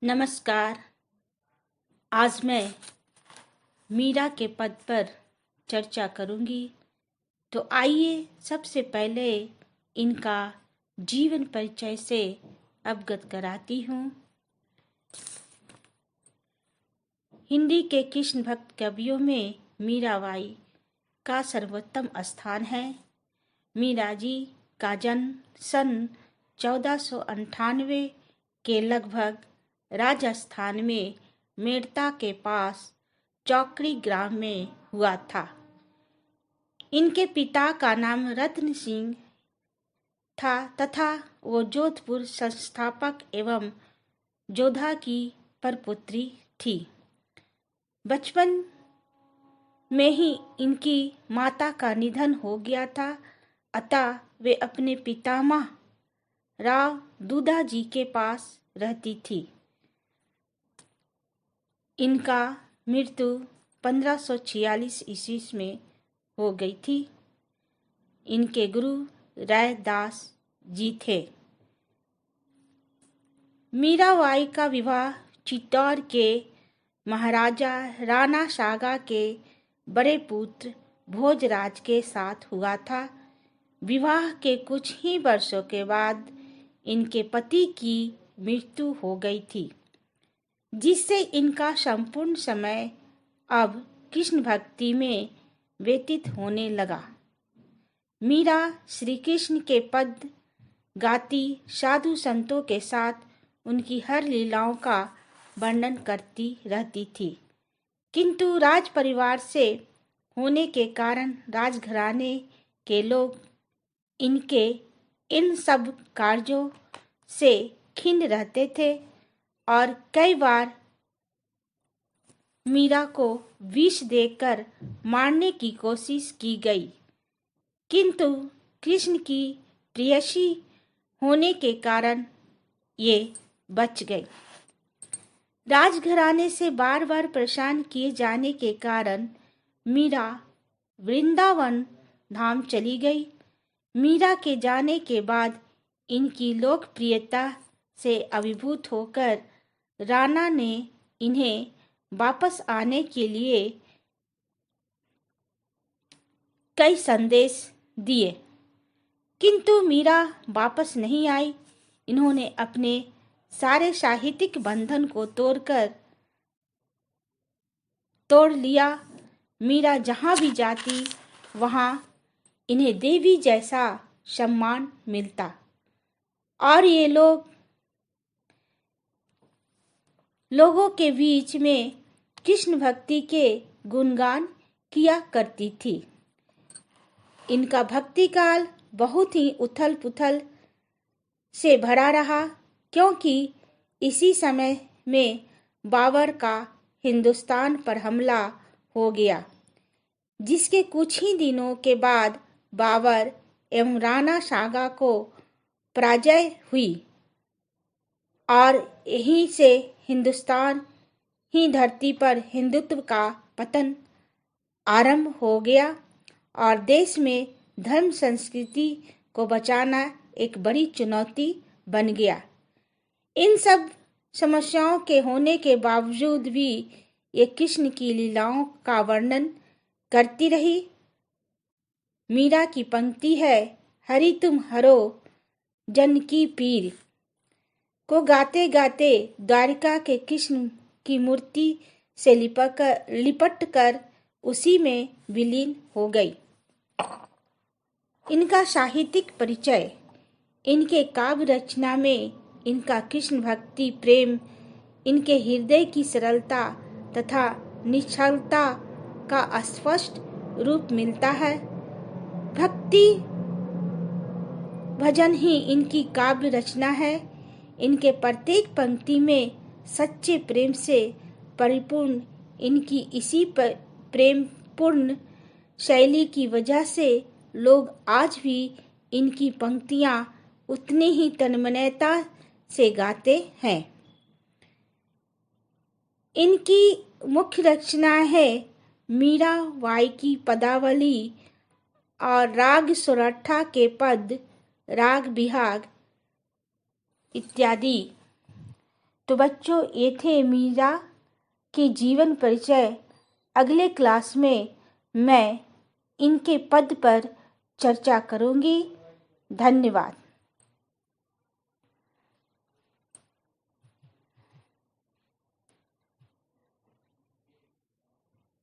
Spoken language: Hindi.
नमस्कार। आज मैं मीरा के पद पर चर्चा करूंगी। तो आइए सबसे पहले इनका जीवन परिचय से अवगत कराती हूँ। हिंदी के कृष्ण भक्त कवियों में मीराबाई का सर्वोत्तम स्थान है। मीरा जी का जन्म सन 1498 के लगभग राजस्थान में मेड़ता के पास चौकड़ी ग्राम में हुआ था। इनके पिता का नाम रत्न सिंह था तथा वो जोधपुर संस्थापक एवं जोधा की परपुत्री थी। बचपन में ही इनकी माता का निधन हो गया था, अतः वे अपने पितामह राव दूधा जी के पास रहती थी। इनका मृत्यु 1546 ईस्वी में हो गई थी। इनके गुरु रायदास जी थे। मीराबाई का विवाह चित्तौड़ के महाराजा राणा सागा के बड़े पुत्र भोजराज के साथ हुआ था। विवाह के कुछ ही वर्षों के बाद इनके पति की मृत्यु हो गई थी, जिससे इनका संपूर्ण समय अब कृष्ण भक्ति में व्यतीत होने लगा। मीरा श्री कृष्ण के पद गाती साधु संतों के साथ उनकी हर लीलाओं का वर्णन करती रहती थी, किंतु राज परिवार से होने के कारण राजघराने के लोग इनके इन सब कार्यों से खिन्न रहते थे और कई बार मीरा को विष देकर मारने की कोशिश की गई, किंतु कृष्ण की प्रेयसी होने के कारण ये बच गई। राजघराने से बार बार परेशान किए जाने के कारण मीरा वृंदावन धाम चली गई। मीरा के जाने के बाद इनकी लोकप्रियता से अभिभूत होकर राणा ने इन्हें वापस आने के लिए कई संदेश दिए, किंतु मीरा वापस नहीं आई। इन्होंने अपने सारे साहित्यिक बंधन को तोड़ लिया। मीरा जहाँ भी जाती वहाँ इन्हें देवी जैसा सम्मान मिलता और ये लोगों के बीच में कृष्ण भक्ति के गुणगान किया करती थी। इनका भक्ति काल बहुत ही उथल पुथल से भरा रहा, क्योंकि इसी समय में बाबर का हिंदुस्तान पर हमला हो गया, जिसके कुछ ही दिनों के बाद बाबर एवं राणा सागा को पराजय हुई और यहीं से हिंदुस्तान ही धरती पर हिंदुत्व का पतन आरंभ हो गया और देश में धर्म संस्कृति को बचाना एक बड़ी चुनौती बन गया। इन सब समस्याओं के होने के बावजूद भी ये कृष्ण की लीलाओं का वर्णन करती रही। मीरा की पंक्ति है, हरि तुम हरो जनकी पीर, को गाते गाते द्वारिका के कृष्ण की मूर्ति से लिपट कर उसी में विलीन हो गई। इनका साहित्यिक परिचय। इनके काव्य रचना में इनका कृष्ण भक्ति प्रेम, इनके हृदय की सरलता तथा निश्चलता का स्पष्ट रूप मिलता है। भक्ति भजन ही इनकी काव्य रचना है। इनके प्रत्येक पंक्ति में सच्चे प्रेम से परिपूर्ण इनकी इसी प्रेमपूर्ण शैली की वजह से लोग आज भी इनकी पंक्तियां उतनी ही तन्मयता से गाते हैं। इनकी मुख्य रचना है मीराबाई की पदावली और राग सोरठा के पद, राग बिहाग इत्यादि। तो बच्चों, ये थे मीरा के जीवन परिचय। अगले क्लास में मैं इनके पद पर चर्चा करूंगी। धन्यवाद।